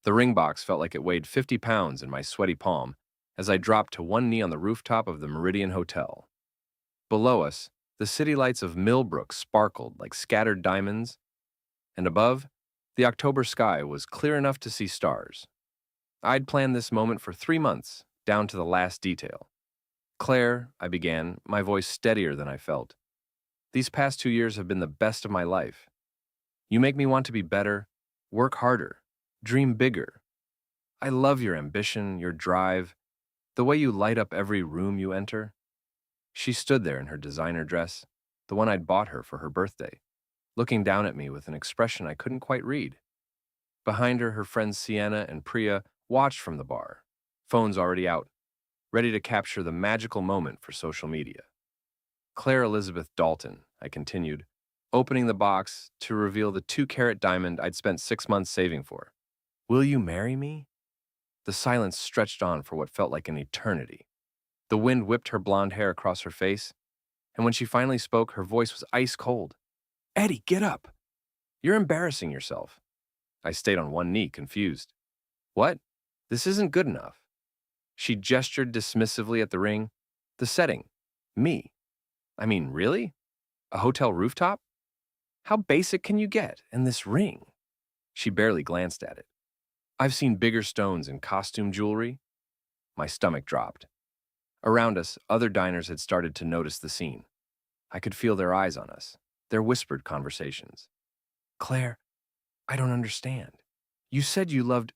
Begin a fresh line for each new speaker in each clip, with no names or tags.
The ring box felt like it weighed 50 pounds in my sweaty palm as I dropped to one knee on the rooftop of the Meridian Hotel. Below us, the city lights of Millbrook sparkled like scattered diamonds, and above, the October sky was clear enough to see stars. I'd planned this moment for 3 months, down to the last detail. Claire, I began, my voice steadier than I felt. These past 2 years have been the best of my life. You make me want to be better, work harder, dream bigger. I love your ambition, your drive, the way you light up every room you enter. She stood there in her designer dress, the one I'd bought her for her birthday, looking down at me with an expression I couldn't quite read. Behind her, her friends Sienna and Priya watched from the bar, phones already out, ready to capture the magical moment for social media. Claire Elizabeth Dalton, I continued, opening the box to reveal the 2-carat diamond I'd spent 6 months saving for. Will you marry me? The silence stretched on for what felt like an eternity. The wind whipped her blonde hair across her face, and when she finally spoke, her voice was ice cold. Eddie, get up! You're embarrassing yourself. I stayed on one knee, confused. What? This isn't good enough. She gestured dismissively at the ring. The setting. Me. I mean, really? A hotel rooftop? How basic can you get? And this ring? She barely glanced at it. I've seen bigger stones in costume jewelry. My stomach dropped. Around us, other diners had started to notice the scene. I could feel their eyes on us, their whispered conversations. Claire, I don't understand. You said you loved...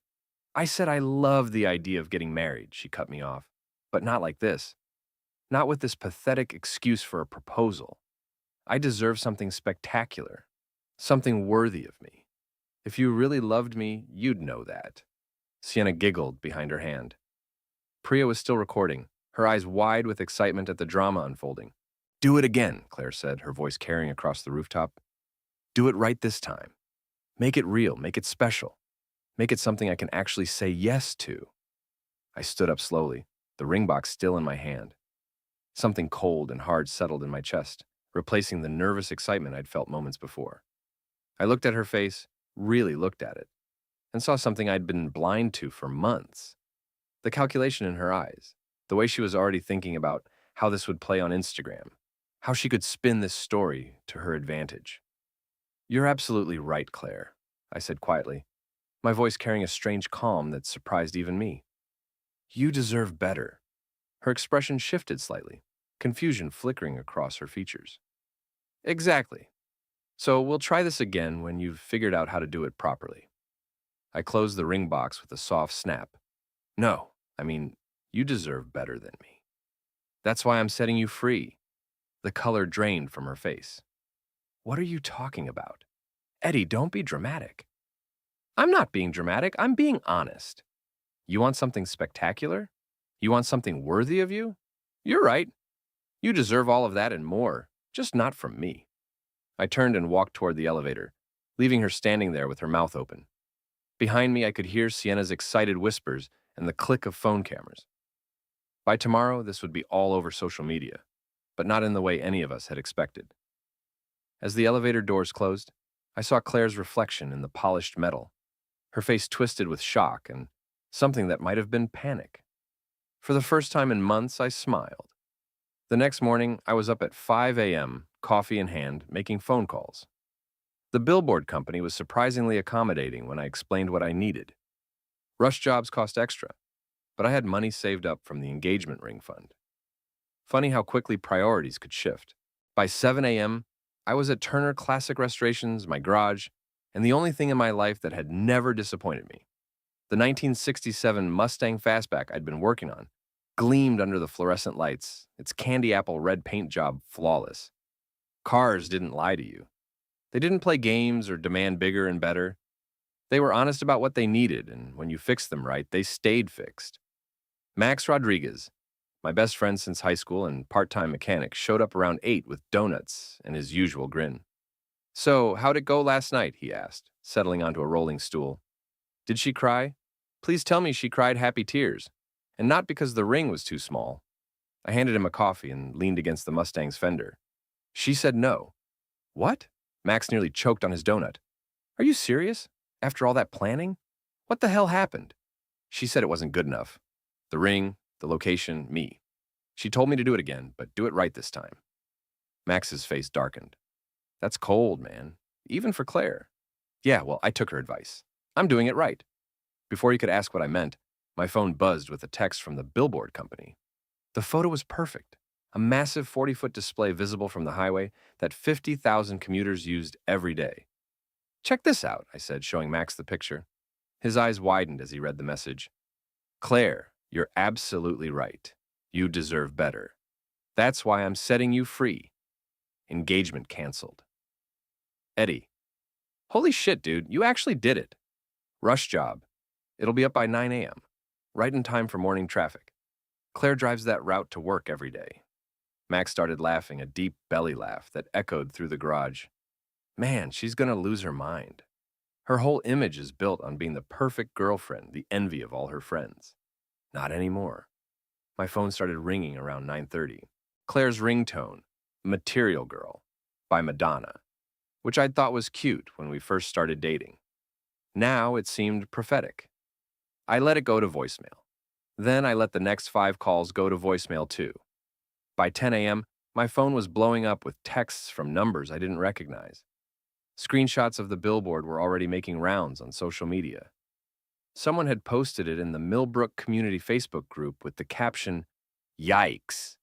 I said I love the idea of getting married, she cut me off. But not like this. Not with this pathetic excuse for a proposal. I deserve something spectacular. Something worthy of me. If you really loved me, you'd know that. Sienna giggled behind her hand. Priya was still recording, her eyes wide with excitement at the drama unfolding. Do it again, Claire said, her voice carrying across the rooftop. Do it right this time. Make it real, make it special. Make it something I can actually say yes to. I stood up slowly, the ring box still in my hand. Something cold and hard settled in my chest, replacing the nervous excitement I'd felt moments before. I looked at her face, really looked at it, and saw something I'd been blind to for months. The calculation in her eyes, the way she was already thinking about how this would play on Instagram, how she could spin this story to her advantage. You're absolutely right, Claire, I said quietly, my voice carrying a strange calm that surprised even me. You deserve better. Her expression shifted slightly, confusion flickering across her features. Exactly. So we'll try this again when you've figured out how to do it properly. I closed the ring box with a soft snap. No, you deserve better than me. That's why I'm setting you free. The color drained from her face. What are you talking about? Eddie, don't be dramatic. I'm not being dramatic, I'm being honest. You want something spectacular? You want something worthy of you? You're right. You deserve all of that and more, just not from me. I turned and walked toward the elevator, leaving her standing there with her mouth open. Behind me, I could hear Sienna's excited whispers and the click of phone cameras. By tomorrow, this would be all over social media, but not in the way any of us had expected. As the elevator doors closed, I saw Claire's reflection in the polished metal, her face twisted with shock and something that might have been panic. For the first time in months, I smiled. The next morning, I was up at 5 a.m., coffee in hand, making phone calls. The billboard company was surprisingly accommodating when I explained what I needed. Rush jobs cost extra, but I had money saved up from the engagement ring fund. Funny how quickly priorities could shift. By 7 a.m., I was at Turner Classic Restorations, my garage, and the only thing in my life that had never disappointed me. The 1967 Mustang Fastback I'd been working on gleamed under the fluorescent lights, its candy apple red paint job flawless. Cars didn't lie to you. They didn't play games or demand bigger and better. They were honest about what they needed, and when you fixed them right, they stayed fixed. Max Rodriguez, my best friend since high school and part-time mechanic, showed up around 8 with donuts and his usual grin. So, how'd it go last night, he asked, settling onto a rolling stool. Did she cry? Please tell me she cried happy tears, and not because the ring was too small. I handed him a coffee and leaned against the Mustang's fender. She said no. What? Max nearly choked on his donut. Are you serious? After all that planning? What the hell happened? She said it wasn't good enough. The ring, the location, me. She told me to do it again, but do it right this time. Max's face darkened. That's cold, man. Even for Claire. Yeah, well, I took her advice. I'm doing it right. Before he could ask what I meant, my phone buzzed with a text from the billboard company. The photo was perfect. A massive 40-foot display visible from the highway that 50,000 commuters used every day. Check this out, I said, showing Max the picture. His eyes widened as he read the message. Claire, you're absolutely right. You deserve better. That's why I'm setting you free. Engagement canceled. Eddie. Holy shit, dude, you actually did it. Rush job. It'll be up by 9 a.m., right in time for morning traffic. Claire drives that route to work every day. Max started laughing, a deep belly laugh that echoed through the garage. Man, she's gonna lose her mind. Her whole image is built on being the perfect girlfriend, the envy of all her friends. Not anymore. My phone started ringing around 9:30. Claire's ringtone, Material Girl, by Madonna, which I'd thought was cute when we first started dating. Now it seemed prophetic. I let it go to voicemail. Then I let the next 5 calls go to voicemail too. By 10 a.m., my phone was blowing up with texts from numbers I didn't recognize. Screenshots of the billboard were already making rounds on social media. Someone had posted it in the Millbrook Community Facebook group with the caption, "Yikes.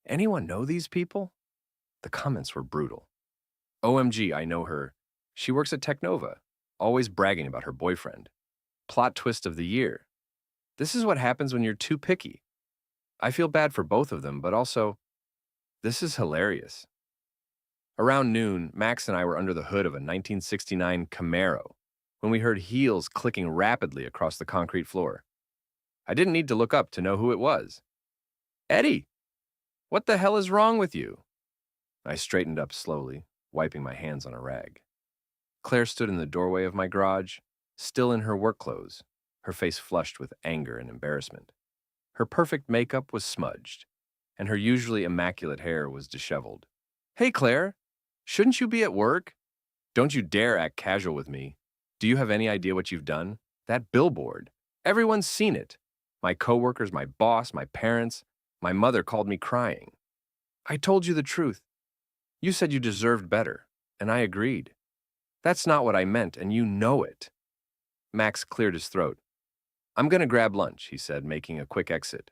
Anyone know these people?" The comments were brutal. OMG, I know her. She works at Technova, always bragging about her boyfriend. Plot twist of the year. This is what happens when you're too picky. I feel bad for both of them, but also, this is hilarious. Around noon, Max and I were under the hood of a 1969 Camaro when we heard heels clicking rapidly across the concrete floor. I didn't need to look up to know who it was. Eddie, what the hell is wrong with you? I straightened up slowly, wiping my hands on a rag. Claire stood in the doorway of my garage, still in her work clothes, her face flushed with anger and embarrassment. Her perfect makeup was smudged, and her usually immaculate hair was disheveled. Hey, Claire, shouldn't you be at work? Don't you dare act casual with me. Do you have any idea what you've done? That billboard. Everyone's seen it. My coworkers, my boss, my parents, my mother called me crying. I told you the truth. You said you deserved better, and I agreed. That's not what I meant, and you know it. Max cleared his throat. I'm going to grab lunch, he said, making a quick exit.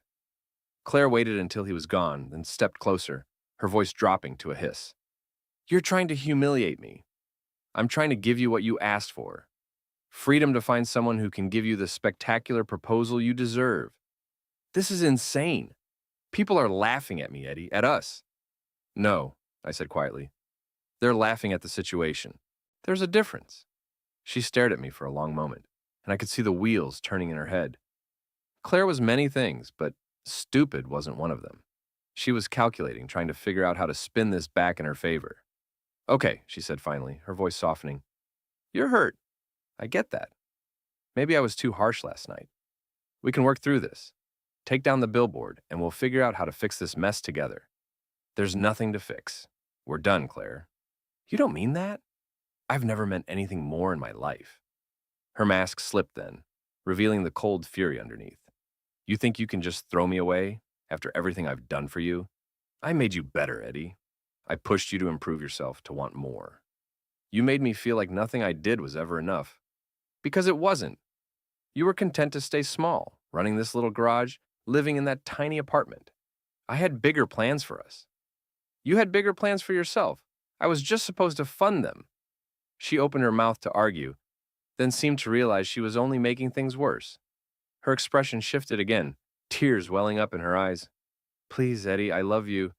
Claire waited until he was gone, then stepped closer, her voice dropping to a hiss. You're trying to humiliate me. I'm trying to give you what you asked for. Freedom to find someone who can give you the spectacular proposal you deserve. This is insane. People are laughing at me, Eddie, at us. No, I said quietly. They're laughing at the situation. There's a difference. She stared at me for a long moment, and I could see the wheels turning in her head. Claire was many things, but stupid wasn't one of them. She was calculating, trying to figure out how to spin this back in her favor. Okay, she said finally, her voice softening. You're hurt. I get that. Maybe I was too harsh last night. We can work through this. Take down the billboard, and we'll figure out how to fix this mess together. There's nothing to fix. We're done, Claire. You don't mean that? I've never meant anything more in my life. Her mask slipped then, revealing the cold fury underneath. You think you can just throw me away after everything I've done for you? I made you better, Eddie. I pushed you to improve yourself, to want more. You made me feel like nothing I did was ever enough. Because it wasn't. You were content to stay small, running this little garage, living in that tiny apartment. I had bigger plans for us. You had bigger plans for yourself. I was just supposed to fund them. She opened her mouth to argue, then seemed to realize she was only making things worse. Her expression shifted again, tears welling up in her eyes. Please, Eddie, I love you.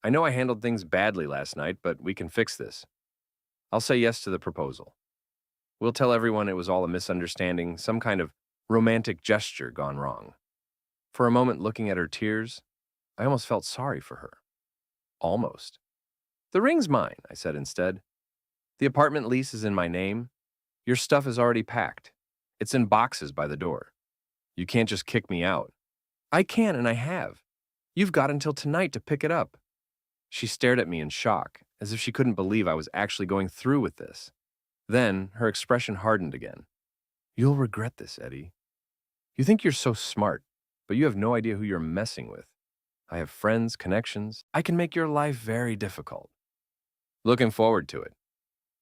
I know I handled things badly last night, but we can fix this. I'll say yes to the proposal. We'll tell everyone it was all a misunderstanding, some kind of romantic gesture gone wrong. For a moment, looking at her tears, I almost felt sorry for her. Almost. The ring's mine, I said instead. The apartment lease is in my name. Your stuff is already packed. It's in boxes by the door. You can't just kick me out. I can, and I have. You've got until tonight to pick it up. She stared at me in shock, as if she couldn't believe I was actually going through with this. Then, her expression hardened again. You'll regret this, Eddie. You think you're so smart, but you have no idea who you're messing with. I have friends, connections. I can make your life very difficult. Looking forward to it.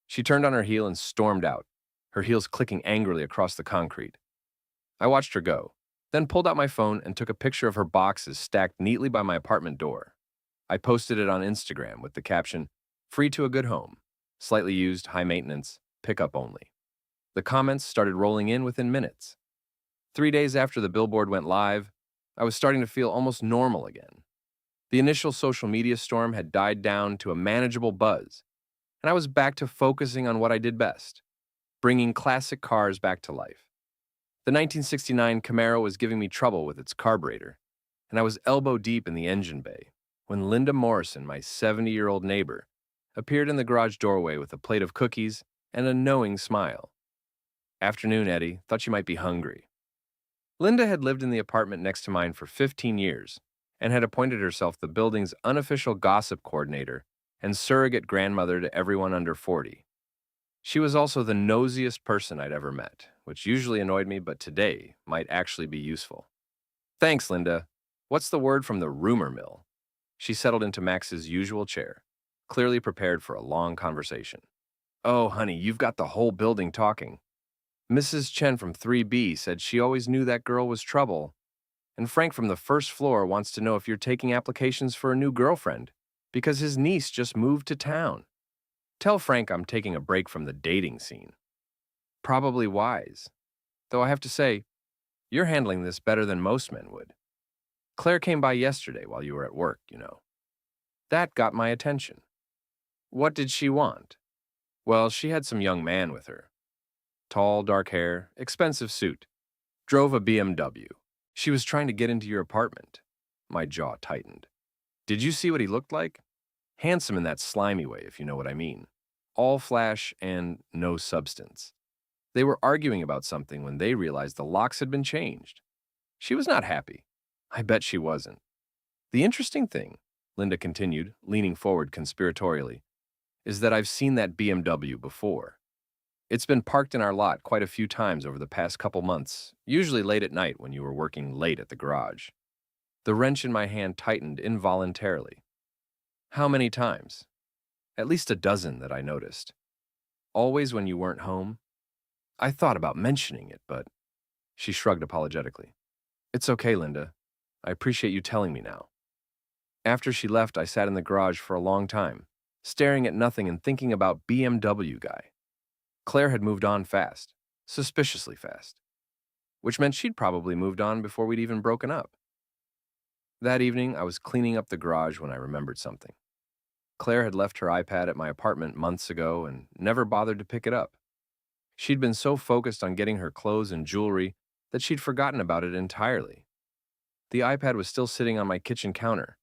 She turned on her heel and stormed out, her heels clicking angrily across the concrete. I watched her go, then pulled out my phone and took a picture of her boxes stacked neatly by my apartment door. I posted it on Instagram with the caption, "Free to a good home. Slightly used, high maintenance, pickup only." The comments started rolling in within minutes. 3 days after the billboard went live, I was starting to feel almost normal again. The initial social media storm had died down to a manageable buzz, and I was back to focusing on what I did best, bringing classic cars back to life. The 1969 Camaro was giving me trouble with its carburetor, and I was elbow deep in the engine bay when Linda Morrison, my 70-year-old neighbor, appeared in the garage doorway with a plate of cookies and a knowing smile. "Afternoon, Eddie. Thought you might be hungry." Linda had lived in the apartment next to mine for 15 years and had appointed herself the building's unofficial gossip coordinator and surrogate grandmother to everyone under 40. She was also the nosiest person I'd ever met, which usually annoyed me, but today might actually be useful. "Thanks, Linda. What's the word from the rumor mill?" She settled into Max's usual chair, clearly prepared for a long conversation. "Oh, honey, you've got the whole building talking. Mrs. Chen from 3B said she always knew that girl was trouble, and Frank from the first floor wants to know if you're taking applications for a new girlfriend because his niece just moved to town. Tell Frank I'm taking a break from the dating scene." Probably wise. Though I have to say, you're handling this better than most men would. Claire came by yesterday while you were at work, you know. That got my attention. What did she want? Well, she had some young man with her. Tall, dark hair, expensive suit. Drove a BMW. She was trying to get into your apartment. My jaw tightened. Did you see what he looked like? Handsome in that slimy way, if you know what I mean. All flash and no substance. They were arguing about something when they realized the locks had been changed. She was not happy. I bet she wasn't. The interesting thing, Linda continued, leaning forward conspiratorially, is that I've seen that BMW before. It's been parked in our lot quite a few times over the past couple months, usually late at night when you were working late at the garage. The wrench in my hand tightened involuntarily. How many times? At least a dozen that I noticed. Always when you weren't home? I thought about mentioning it, but she shrugged apologetically. It's okay, Linda. I appreciate you telling me now. After she left, I sat in the garage for a long time, staring at nothing and thinking about BMW guy. Claire had moved on fast, suspiciously fast, which meant she'd probably moved on before we'd even broken up. That evening, I was cleaning up the garage when I remembered something. Claire had left her iPad at my apartment months ago and never bothered to pick it up. She'd been so focused on getting her clothes and jewelry that she'd forgotten about it entirely. The iPad was still sitting on my kitchen counter,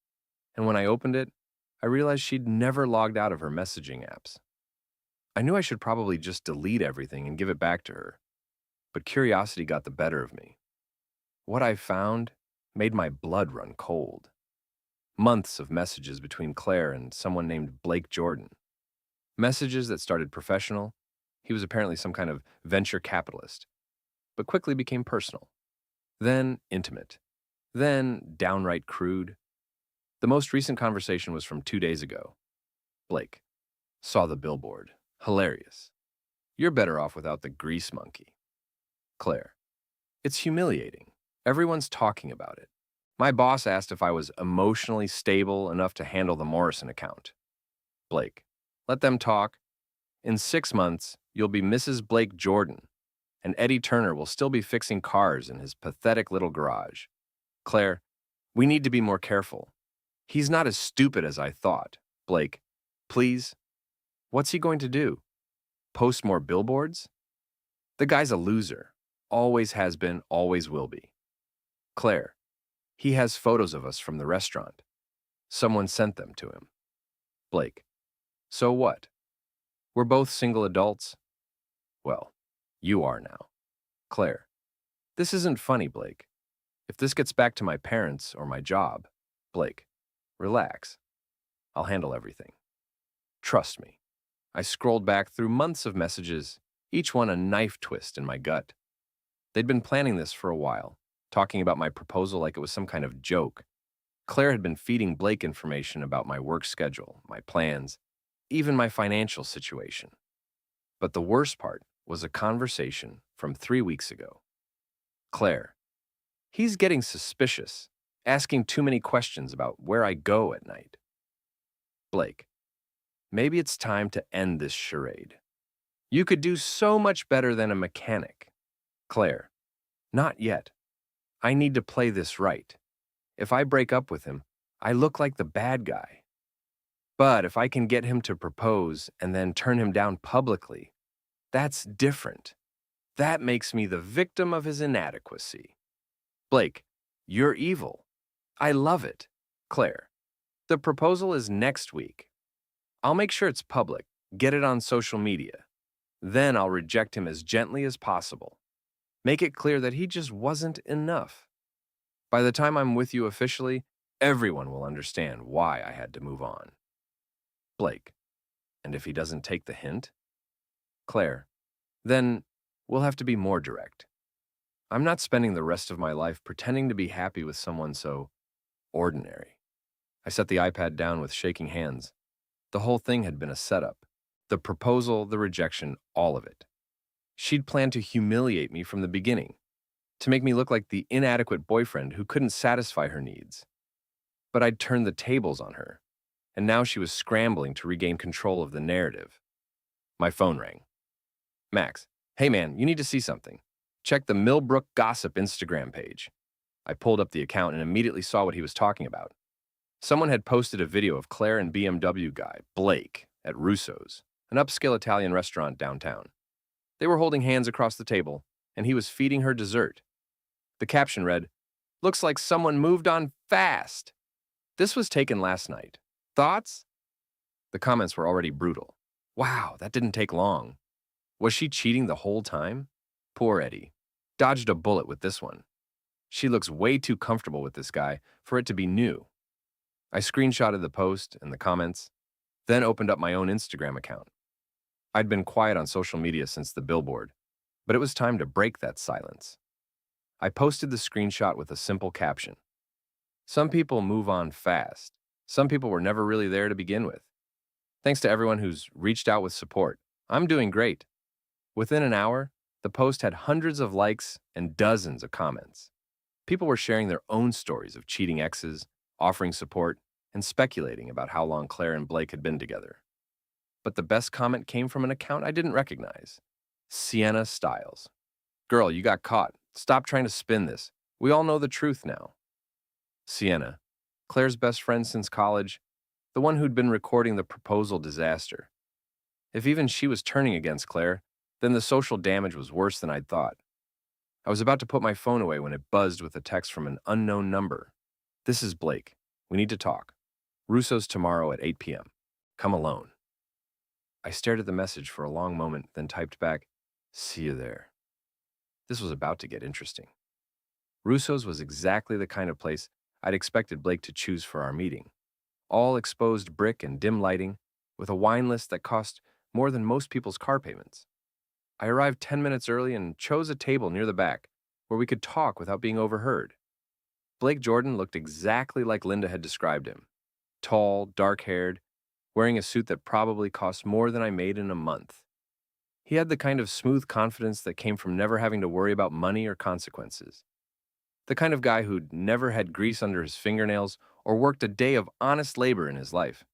and when I opened it, I realized she'd never logged out of her messaging apps. I knew I should probably just delete everything and give it back to her, but curiosity got the better of me. What I found made my blood run cold. Months of messages between Claire and someone named Blake Jordan. Messages that started professional. He was apparently some kind of venture capitalist, but quickly became personal. Then intimate. Then downright crude. The most recent conversation was from 2 days ago. Blake. Saw the billboard. Hilarious. You're better off without the grease monkey. Claire. It's humiliating. Everyone's talking about it. My boss asked if I was emotionally stable enough to handle the Morrison account. Blake. Let them talk. In 6 months, you'll be Mrs. Blake Jordan, and Eddie Turner will still be fixing cars in his pathetic little garage. Claire, we need to be more careful. He's not as stupid as I thought. Blake, please. What's he going to do? Post more billboards? The guy's a loser. Always has been, always will be. Claire, he has photos of us from the restaurant. Someone sent them to him. Blake, so what? We're both single adults. Well, you are now. Claire, this isn't funny, Blake. If this gets back to my parents or my job, Blake, relax. I'll handle everything. Trust me. I scrolled back through months of messages, each one a knife twist in my gut. They'd been planning this for a while, talking about my proposal like it was some kind of joke. Claire had been feeding Blake information about my work schedule, my plans, even my financial situation. But the worst part was a conversation from 3 weeks ago. Claire, he's getting suspicious, asking too many questions about where I go at night. Blake, maybe it's time to end this charade. You could do so much better than a mechanic. Claire, not yet. I need to play this right. If I break up with him, I look like the bad guy. But if I can get him to propose and then turn him down publicly, that's different. That makes me the victim of his inadequacy. Blake, you're evil. I love it. Claire, the proposal is next week. I'll make sure it's public, get it on social media. Then I'll reject him as gently as possible. Make it clear that he just wasn't enough. By the time I'm with you officially, everyone will understand why I had to move on. Blake, and if he doesn't take the hint? Claire, then we'll have to be more direct. I'm not spending the rest of my life pretending to be happy with someone so ordinary. I set the iPad down with shaking hands. The whole thing had been a setup. The proposal, the rejection, all of it. She'd planned to humiliate me from the beginning, to make me look like the inadequate boyfriend who couldn't satisfy her needs. But I'd turned the tables on her, and now she was scrambling to regain control of the narrative. My phone rang. Max, hey man, you need to see something. Check the Millbrook Gossip Instagram page. I pulled up the account and immediately saw what he was talking about. Someone had posted a video of Claire and BMW guy, Blake, at Russo's, an upscale Italian restaurant downtown. They were holding hands across the table, and he was feeding her dessert. The caption read, "Looks like someone moved on fast." This was taken last night. Thoughts? The comments were already brutal. Wow, that didn't take long. Was she cheating the whole time? Poor Eddie. Dodged a bullet with this one. She looks way too comfortable with this guy for it to be new. I screenshotted the post and the comments, then opened up my own Instagram account. I'd been quiet on social media since the billboard, but it was time to break that silence. I posted the screenshot with a simple caption. Some people move on fast. Some people were never really there to begin with. Thanks to everyone who's reached out with support. I'm doing great. Within an hour, the post had hundreds of likes and dozens of comments. People were sharing their own stories of cheating exes, offering support, and speculating about how long Claire and Blake had been together. But the best comment came from an account I didn't recognize. Sienna Styles. Girl, you got caught. Stop trying to spin this. We all know the truth now. Sienna, Claire's best friend since college, the one who'd been recording the proposal disaster. If even she was turning against Claire, then the social damage was worse than I'd thought. I was about to put my phone away when it buzzed with a text from an unknown number. This is Blake. We need to talk. Russo's tomorrow at 8 p.m. Come alone. I stared at the message for a long moment, then typed back, "See you there." This was about to get interesting. Russo's was exactly the kind of place I'd expected Blake to choose for our meeting. All exposed brick and dim lighting, with a wine list that cost more than most people's car payments. I arrived 10 minutes early and chose a table near the back, where we could talk without being overheard. Blake Jordan looked exactly like Linda had described him. Tall, dark-haired, wearing a suit that probably cost more than I made in a month. He had the kind of smooth confidence that came from never having to worry about money or consequences. The kind of guy who'd never had grease under his fingernails or worked a day of honest labor in his life.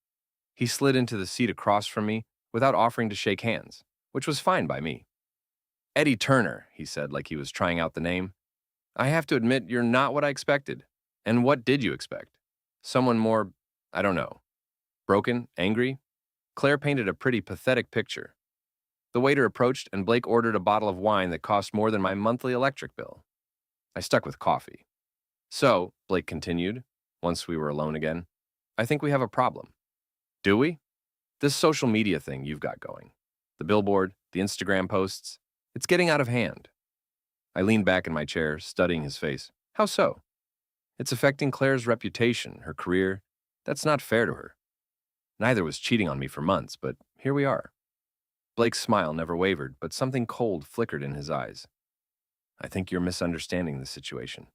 He slid into the seat across from me without offering to shake hands, which was fine by me. "Eddie Turner," he said like he was trying out the name. "I have to admit you're not what I expected." And what did you expect? Someone more, I don't know, broken, angry? Claire painted a pretty pathetic picture. The waiter approached and Blake ordered a bottle of wine that cost more than my monthly electric bill. I stuck with coffee. "So," Blake continued, once we were alone again, "I think we have a problem." "Do we?" "This social media thing you've got going. The billboard, the Instagram posts, it's getting out of hand." I leaned back in my chair, studying his face. "How so?" "It's affecting Claire's reputation, her career. That's not fair to her. Neither was cheating on me for months, but here we are." Blake's smile never wavered, but something cold flickered in his eyes. I think you're misunderstanding the situation.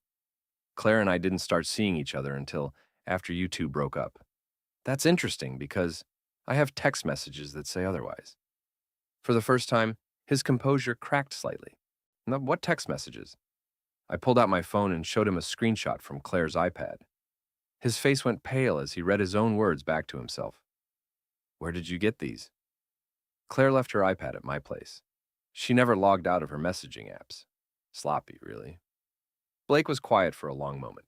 Claire and I didn't start seeing each other until after you two broke up. That's interesting because I have text messages that say otherwise. For the first time, his composure cracked slightly. Now, what text messages? I pulled out my phone and showed him a screenshot from Claire's iPad. His face went pale as he read his own words back to himself. Where did you get these? Claire left her iPad at my place. She never logged out of her messaging apps. Sloppy, really. Blake was quiet for a long moment,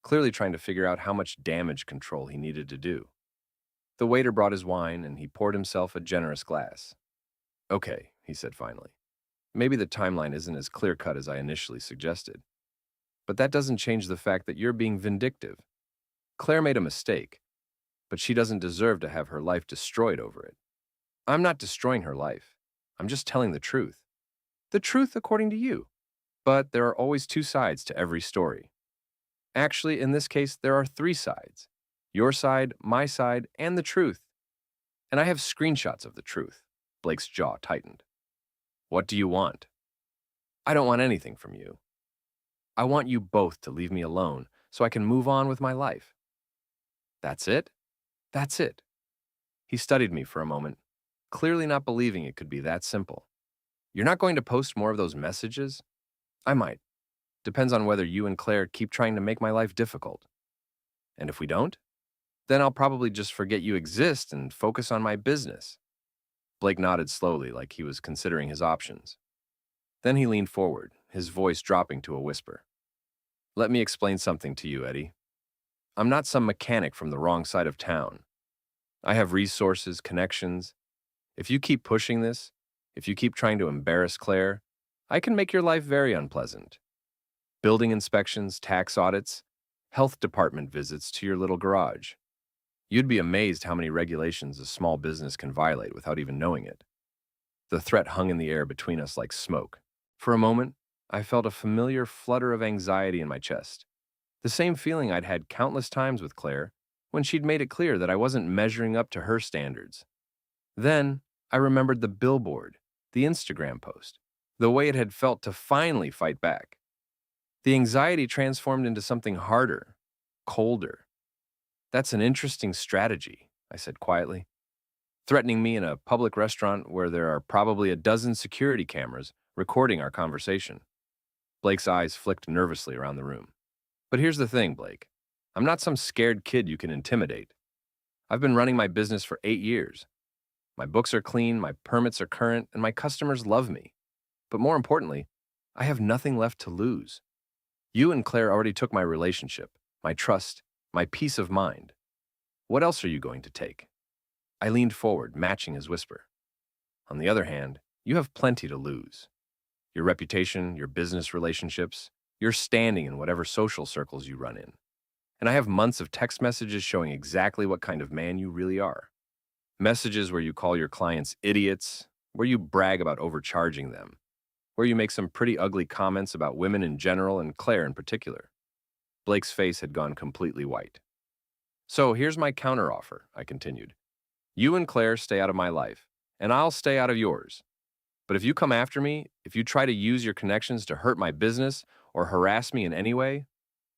clearly trying to figure out how much damage control he needed to do. The waiter brought his wine and he poured himself a generous glass. Okay, he said finally. Maybe the timeline isn't as clear-cut as I initially suggested. But that doesn't change the fact that you're being vindictive. Claire made a mistake, but she doesn't deserve to have her life destroyed over it. I'm not destroying her life. I'm just telling the truth. The truth according to you. But there are always two sides to every story. Actually, in this case, there are three sides. Your side, my side, and the truth. And I have screenshots of the truth. Blake's jaw tightened. What do you want? I don't want anything from you. I want you both to leave me alone so I can move on with my life. That's it? That's it. He studied me for a moment, clearly not believing it could be that simple. You're not going to post more of those messages? I might. Depends on whether you and Claire keep trying to make my life difficult. And if we don't, then I'll probably just forget you exist and focus on my business. Blake nodded slowly, like he was considering his options. Then he leaned forward, his voice dropping to a whisper. Let me explain something to you, Eddie. I'm not some mechanic from the wrong side of town. I have resources, connections. If you keep pushing this, if you keep trying to embarrass Claire, I can make your life very unpleasant. Building inspections, tax audits, health department visits to your little garage. You'd be amazed how many regulations a small business can violate without even knowing it. The threat hung in the air between us like smoke. For a moment, I felt a familiar flutter of anxiety in my chest. The same feeling I'd had countless times with Claire when she'd made it clear that I wasn't measuring up to her standards. Then, I remembered the billboard, the Instagram post, the way it had felt to finally fight back. The anxiety transformed into something harder, colder. That's an interesting strategy, I said quietly. Threatening me in a public restaurant where there are probably a dozen security cameras recording our conversation. Blake's eyes flicked nervously around the room. But here's the thing, Blake. I'm not some scared kid you can intimidate. I've been running my business for 8 years. My books are clean, my permits are current, and my customers love me. But more importantly, I have nothing left to lose. You and Claire already took my relationship, my trust, my peace of mind. What else are you going to take? I leaned forward, matching his whisper. On the other hand, you have plenty to lose. Your reputation, your business relationships, your standing in whatever social circles you run in. And I have months of text messages showing exactly what kind of man you really are. Messages where you call your clients idiots, where you brag about overcharging them, where you make some pretty ugly comments about women in general and Claire in particular. Blake's face had gone completely white. So here's my counteroffer, I continued. You and Claire stay out of my life, and I'll stay out of yours. But if you come after me, if you try to use your connections to hurt my business or harass me in any way,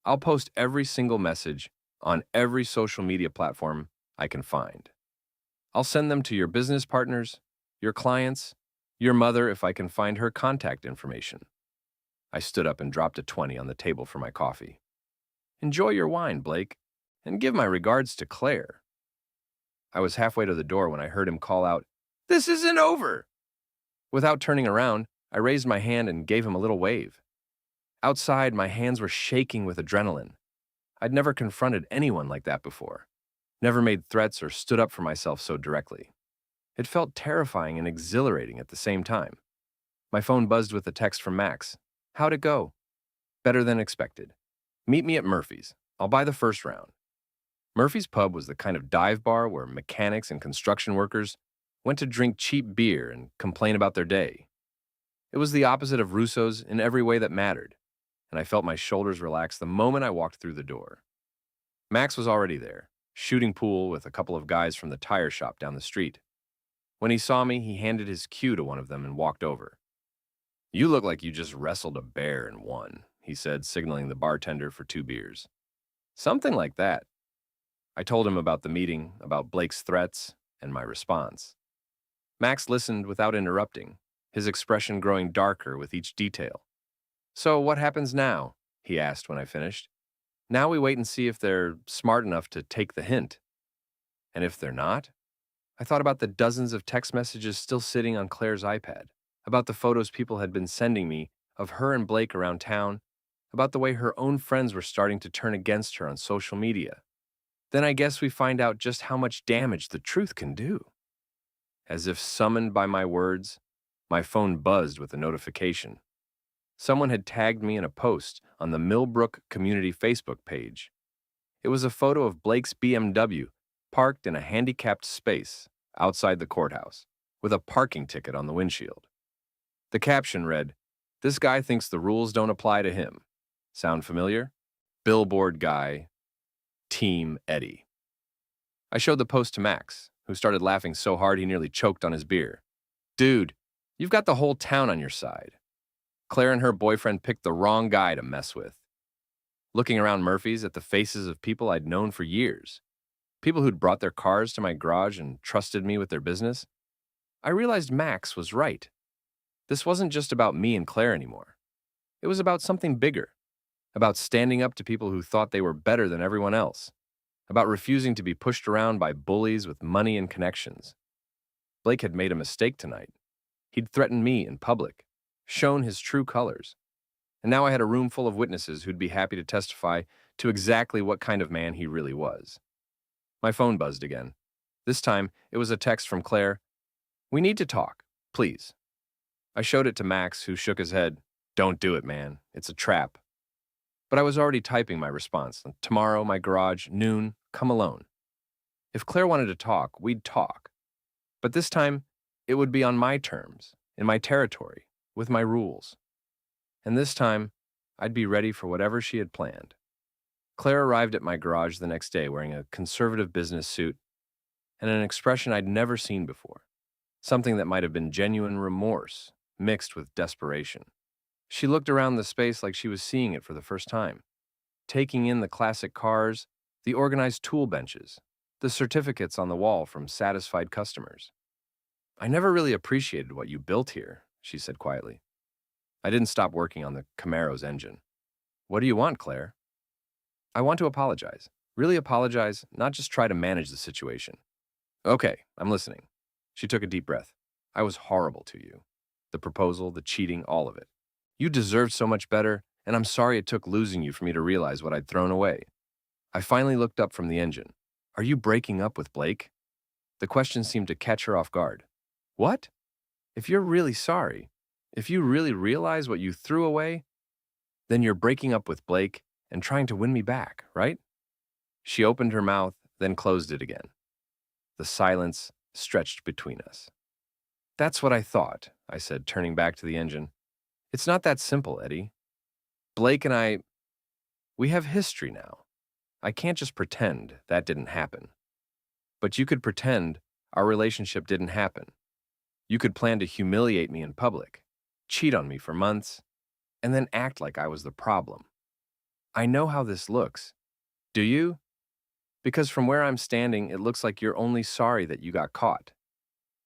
I'll post every single message on every social media platform I can find. I'll send them to your business partners, your clients, your mother if I can find her contact information. I stood up and dropped a 20 on the table for my coffee. Enjoy your wine, Blake, and give my regards to Claire. I was halfway to the door when I heard him call out, "This isn't over!" Without turning around, I raised my hand and gave him a little wave. Outside, my hands were shaking with adrenaline. I'd never confronted anyone like that before, never made threats or stood up for myself so directly. It felt terrifying and exhilarating at the same time. My phone buzzed with a text from Max. How'd it go? Better than expected. Meet me at Murphy's. I'll buy the first round. Murphy's Pub was the kind of dive bar where mechanics and construction workers went to drink cheap beer and complain about their day. It was the opposite of Russo's in every way that mattered, and I felt my shoulders relax the moment I walked through the door. Max was already there, shooting pool with a couple of guys from the tire shop down the street. When he saw me, he handed his cue to one of them and walked over. You look like you just wrestled a bear and won, he said, signaling the bartender for 2 beers. Something like that. I told him about the meeting, about Blake's threats, and my response. Max listened without interrupting, his expression growing darker with each detail. So what happens now? He asked when I finished. Now we wait and see if they're smart enough to take the hint. And if they're not? I thought about the dozens of text messages still sitting on Claire's iPad, about the photos people had been sending me of her and Blake around town, about the way her own friends were starting to turn against her on social media. Then I guess we find out just how much damage the truth can do. As if summoned by my words, my phone buzzed with a notification. Someone had tagged me in a post on the Millbrook Community Facebook page. It was a photo of Blake's BMW parked in a handicapped space outside the courthouse, with a parking ticket on the windshield. The caption read, "This guy thinks the rules don't apply to him." Sound familiar? Billboard guy, Team Eddie. I showed the post to Max, who started laughing so hard he nearly choked on his beer. Dude, you've got the whole town on your side. Claire and her boyfriend picked the wrong guy to mess with. Looking around Murphy's at the faces of people I'd known for years, people who'd brought their cars to my garage and trusted me with their business, I realized Max was right. This wasn't just about me and Claire anymore. It was about something bigger, about standing up to people who thought they were better than everyone else, about refusing to be pushed around by bullies with money and connections. Blake had made a mistake tonight. He'd threatened me in public, shown his true colors. And now I had a room full of witnesses who'd be happy to testify to exactly what kind of man he really was. My phone buzzed again. This time, it was a text from Claire. "We need to talk, please." I showed it to Max, who shook his head. "Don't do it, man. It's a trap." But I was already typing my response. "Tomorrow, my garage, noon, come alone." If Claire wanted to talk, we'd talk. But this time, it would be on my terms, in my territory, with my rules. And this time, I'd be ready for whatever she had planned. Claire arrived at my garage the next day wearing a conservative business suit and an expression I'd never seen before, something that might have been genuine remorse mixed with desperation. She looked around the space like she was seeing it for the first time, taking in the classic cars, the organized tool benches, the certificates on the wall from satisfied customers. "I never really appreciated what you built here," she said quietly. I didn't stop working on the Camaro's engine. "What do you want, Claire?" "I want to apologize. Really apologize, not just try to manage the situation." "Okay, I'm listening." She took a deep breath. "I was horrible to you. The proposal, the cheating, all of it. You deserved so much better, and I'm sorry it took losing you for me to realize what I'd thrown away." I finally looked up from the engine. "Are you breaking up with Blake?" The question seemed to catch her off guard. "What? If you're really sorry, if you really realize what you threw away, then you're breaking up with Blake and trying to win me back, right?" She opened her mouth, then closed it again. The silence stretched between us. "That's what I thought," I said, turning back to the engine. "It's not that simple, Eddie. Blake and I, we have history now. I can't just pretend that didn't happen. But you could pretend our relationship didn't happen. You could plan to humiliate me in public, cheat on me for months, and then act like I was the problem. I know how this looks. Do you? Because from where I'm standing, it looks like you're only sorry that you got caught.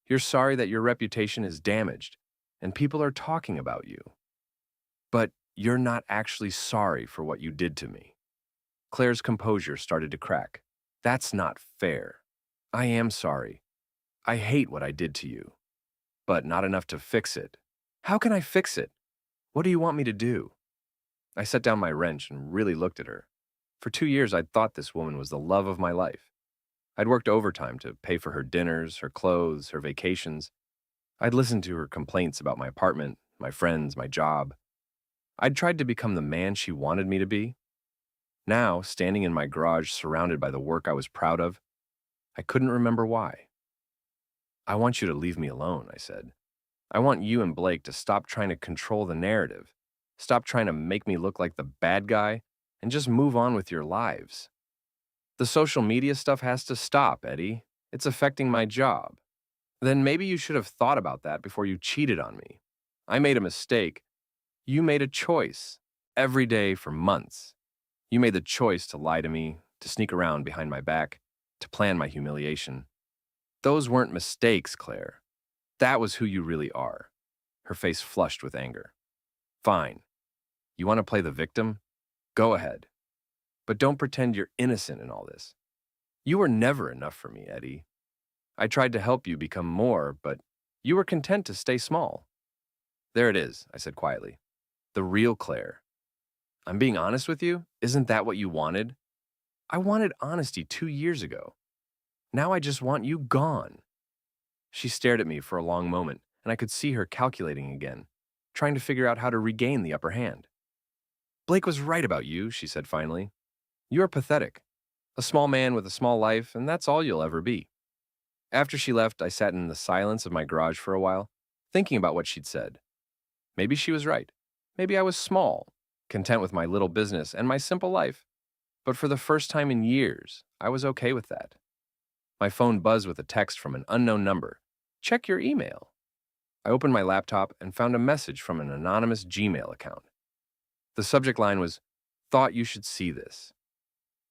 You're sorry that your reputation is damaged, and people are talking about you. But you're not actually sorry for what you did to me." Claire's composure started to crack. "That's not fair. I am sorry. I hate what I did to you. But not enough to fix it. How can I fix it? What do you want me to do?" I set down my wrench and really looked at her. For 2 years, I'd thought this woman was the love of my life. I'd worked overtime to pay for her dinners, her clothes, her vacations. I'd listened to her complaints about my apartment, my friends, my job. I'd tried to become the man she wanted me to be. Now, standing in my garage surrounded by the work I was proud of, I couldn't remember why. "I want you to leave me alone," I said. "I want you and Blake to stop trying to control the narrative, stop trying to make me look like the bad guy, and just move on with your lives. The social media stuff has to stop, Eddie. It's affecting my job." "Then maybe you should have thought about that before you cheated on me." I made a mistake. You made a choice. Every day for months. You made the choice to lie to me, to sneak around behind my back, to plan my humiliation. Those weren't mistakes, Claire. That was who you really are. Her face flushed with anger. Fine. You want to play the victim? Go ahead. But don't pretend you're innocent in all this. You were never enough for me, Eddie. I tried to help you become more, but you were content to stay small. There it is, I said quietly. The real Claire. I'm being honest with you? Isn't that what you wanted? I wanted honesty 2 years ago. Now I just want you gone. She stared at me for a long moment, and I could see her calculating again, trying to figure out how to regain the upper hand. Blake was right about you, she said finally. You are pathetic. A small man with a small life, and that's all you'll ever be. After she left, I sat in the silence of my garage for a while, thinking about what she'd said. Maybe she was right. Maybe I was small, content with my little business and my simple life. But for the first time in years, I was okay with that. My phone buzzed with a text from an unknown number. Check your email. I opened my laptop and found a message from an anonymous Gmail account. The subject line was, "Thought you should see this."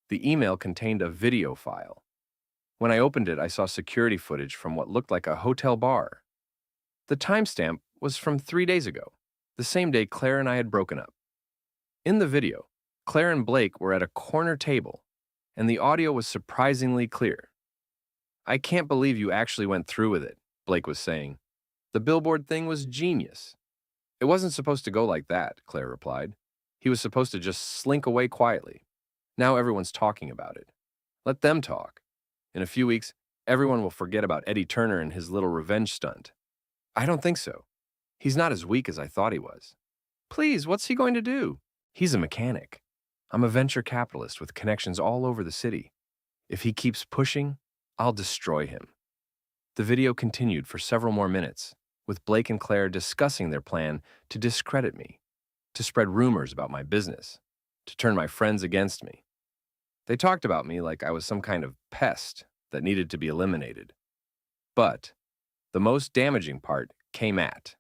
The email contained a video file. When I opened it, I saw security footage from what looked like a hotel bar. The timestamp was from 3 days ago, the same day Claire and I had broken up. In the video, Claire and Blake were at a corner table, and the audio was surprisingly clear. I can't believe you actually went through with it, Blake was saying. The billboard thing was genius. It wasn't supposed to go like that, Claire replied. He was supposed to just slink away quietly. Now everyone's talking about it. Let them talk. In a few weeks, everyone will forget about Eddie Turner and his little revenge stunt. I don't think so. He's not as weak as I thought he was. Please, what's he going to do? He's a mechanic. I'm a venture capitalist with connections all over the city. If he keeps pushing, I'll destroy him. The video continued for several more minutes, with Blake and Claire discussing their plan to discredit me, to spread rumors about my business, to turn my friends against me. They talked about me like I was some kind of pest that needed to be eliminated. But the most damaging part came at